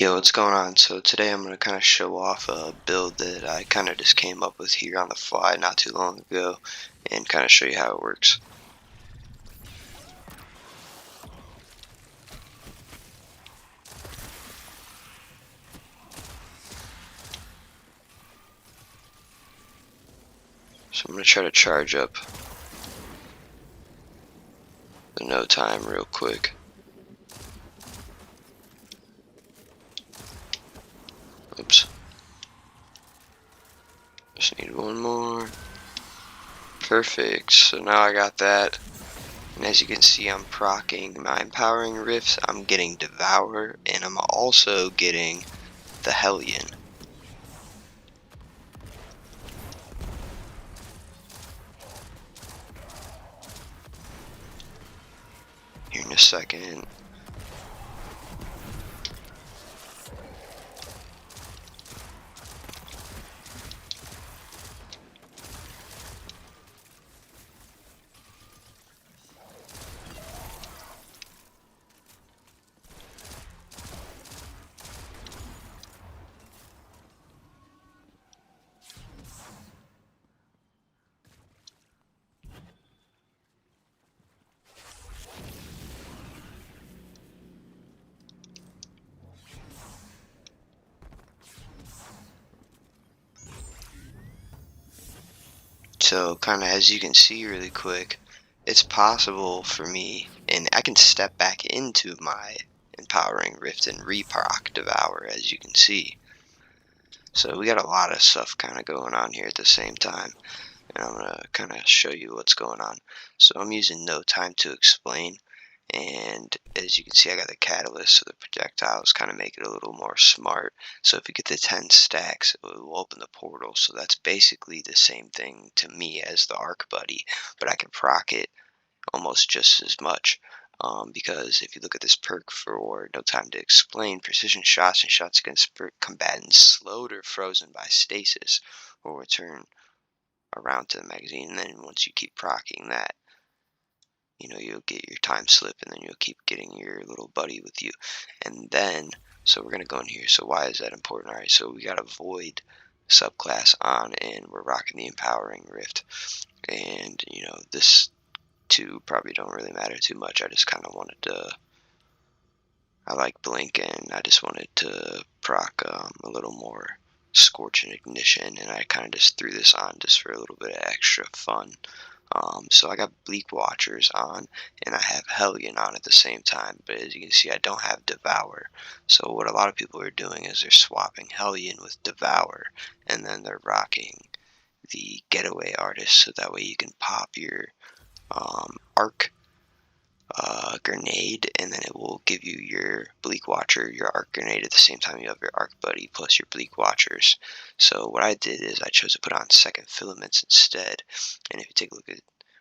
Yo, what's going on? So today I'm going to kind of show off a build that I kind of just came up with here on the fly not too long ago and kind of show you how it works. So I'm going to try to charge up the no time real quick. Oops. Just need one more. Perfect. So now I got that. And as you can see, I'm proccing my empowering rifts. I'm getting Devour, and I'm also getting the Hellion. Here in a second. So kind of as you can see really quick, it's possible for me, and I can step back into my empowering rift and reproc Devour as you can see. So we got a lot of stuff kind of going on here at the same time, and I'm gonna kind of show you what's going on. So I'm using no time to explain, and as you can see I got the catalyst, so the projectiles kind of make it a little more smart. So if you get the 10 stacks, it will open the portal. So that's basically the same thing to me as the arc buddy, but I can proc it almost just as much. Because if you look at this perk for no time to explain, precision shots and shots against combatants slowed or frozen by stasis will return around to the magazine. And then once you keep proccing that, you'll get your time slip, and then you'll keep getting your little buddy with you. And then, so we're going to go in here. So why is that important? All right, so we got a void subclass on, and we're rocking the empowering rift. And, this two probably don't really matter too much. I just kind of wanted to, I like blink, and I just wanted to proc a little more scorch and ignition, and I kind of just threw this on just for a little bit of extra fun. So I got Bleak Watchers on, and I have Hellion on at the same time, but as you can see I don't have Devour. So what a lot of people are doing is they're swapping Hellion with Devour, and then they're rocking the Getaway Artist, so that way you can pop your arc grenade, and then it will give you your Bleak Watcher, your arc grenade at the same time you have your arc buddy plus your Bleak Watchers. So what I did is I chose to put on second filaments instead, and if you take a look at,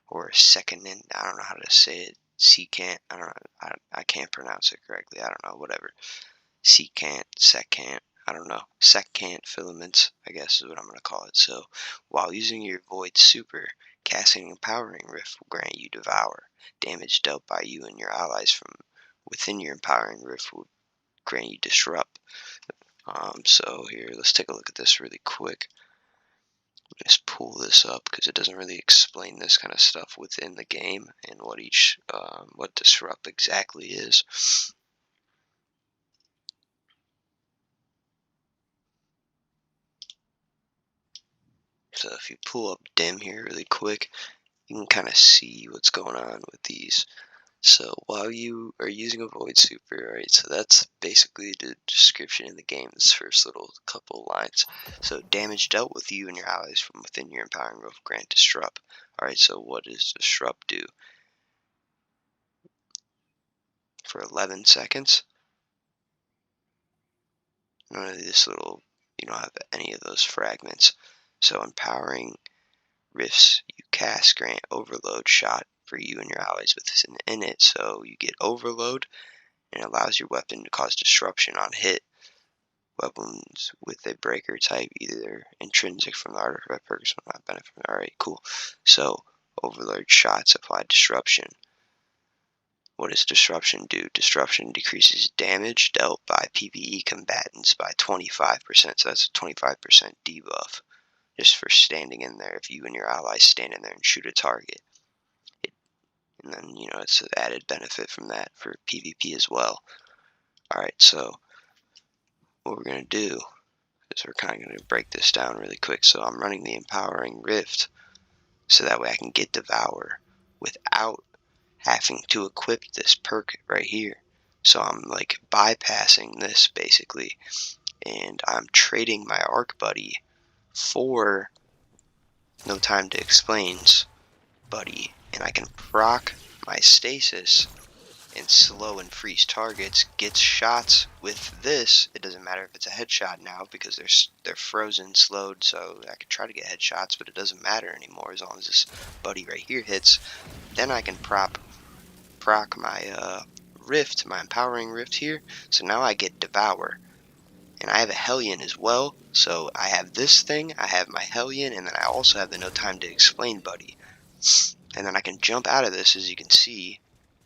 or second, and I don't know how to say it, secant, I don't know, I can't pronounce it correctly, I don't know, whatever, secant, I don't know, secant filaments, I guess is what I'm going to call it. So while using your void super, casting an empowering rift will grant you Devour. Damage dealt by you and your allies from within your empowering rift will grant you Disrupt. So here, let's take a look at this really quick. Just pull this up because it doesn't really explain this kind of stuff within the game and what what Disrupt exactly is. So if you pull up dim here really quick, you can kind of see what's going on with these. So while you are using a void super, right, so that's basically the description in the game, this first little couple lines. So damage dealt with you and your allies from within your empowering roof grant Disrupt. Alright, so what does Disrupt do? For 11 seconds, none of this little, you don't have any of those fragments. So empowering rifts, you cast grant overload shot for you and your allies within it, so you get overload, and allows your weapon to cause disruption on hit. Weapons with a breaker type, either intrinsic from the artifact perks will not benefit from. Alright, cool. So overload shots apply disruption. what does disruption do? Disruption decreases damage dealt by PvE combatants by 25%, so that's a 25% debuff just for standing in there. If you and your allies stand in there and shoot a target, and then, you know, it's an added benefit from that for PvP as well. Alright, so what we're going to do is we're kind of going to break this down really quick. So I'm running the Empowering Rift so that way I can get Devour without having to equip this perk right here. So I'm like bypassing this basically, and I'm trading my Arc Buddy for No Time to Explain's Buddy, and I can proc my Stasis and slow and freeze targets, gets shots with this. It doesn't matter if it's a headshot now because they're frozen, slowed, so I could try to get headshots, but it doesn't matter anymore as long as this buddy right here hits. Then I can proc my Rift, my Empowering Rift here, so now I get Devour. And I have a Hellion as well, so I have this thing, I have my Hellion, and then I also have the No Time to Explain buddy. And then I can jump out of this, as you can see.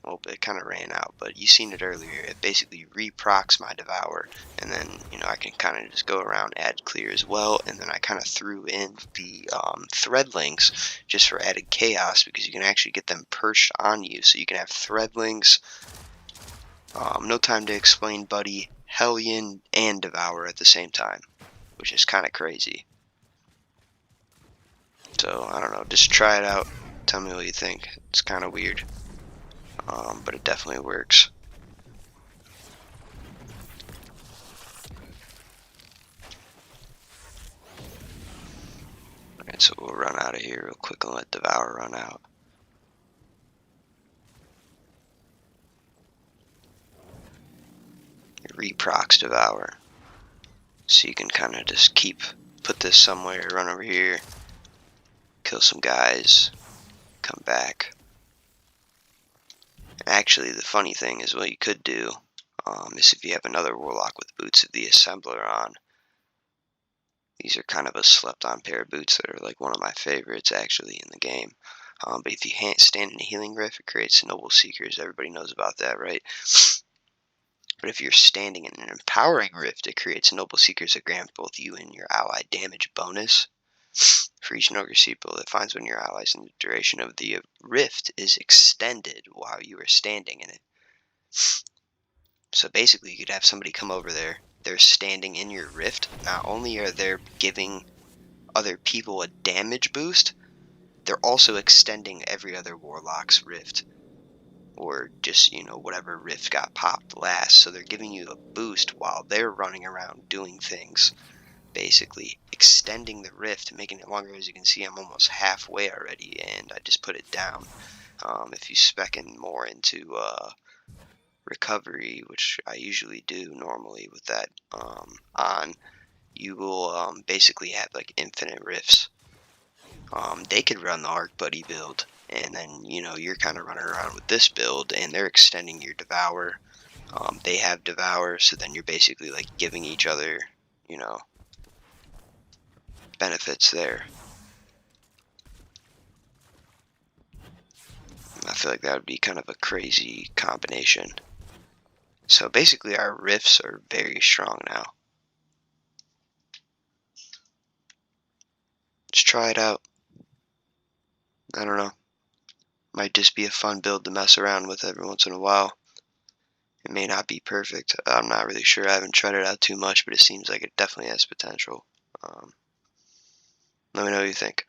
Well, it kind of ran out, but you seen it earlier. It basically reprocs my Devour, and then, you know, I can kind of just go around, add clear as well, and then I kind of threw in the threadlings just for added chaos, because you can actually get them perched on you. So you can have threadlings, No Time to Explain buddy, Hellion, and Devour at the same time, which is kind of crazy. So, I don't know, just try it out. Tell me what you think. It's kind of weird. But it definitely works. Alright, so we'll run out of here real quick and let Devour run out. It reprocs Devour. So you can kind of just put this somewhere, run over here, kill some guys, come back. Actually, the funny thing is what you could do is if you have another Warlock with Boots of the Assembler on. These are kind of a slept-on pair of boots that are like one of my favorites actually in the game. But if you stand in a Healing Rift, it creates Noble Seekers. Everybody knows about that, right? But if you're standing in an Empowering Rift, it creates Noble Seekers that grant both you and your ally damage bonus. For each Ogre Seeple, it finds when your allies in the duration of the rift is extended while you are standing in it. So basically, you could have somebody come over there, they're standing in your rift. Not only are they giving other people a damage boost, they're also extending every other Warlock's rift. Or just, you know, whatever rift got popped last. So they're giving you a boost while they're running around doing things. Basically extending the rift, making it longer. As you can see, I'm almost halfway already, and I just put it down. If you spec in more into recovery, which I usually do normally with that on, you will basically have like infinite rifts. They could run the Arc Buddy build, and then, you know, you're kind of running around with this build, and they're extending your Devour. They have Devour, so then you're basically like giving each other, you know, benefits there. I feel like that would be kind of a crazy combination. So basically our rifts are very strong now. Just try it out. I don't know. Might just be a fun build to mess around with every once in a while. It may not be perfect. I'm not really sure. I haven't tried it out too much, but it seems like it definitely has potential. Let me know what you think.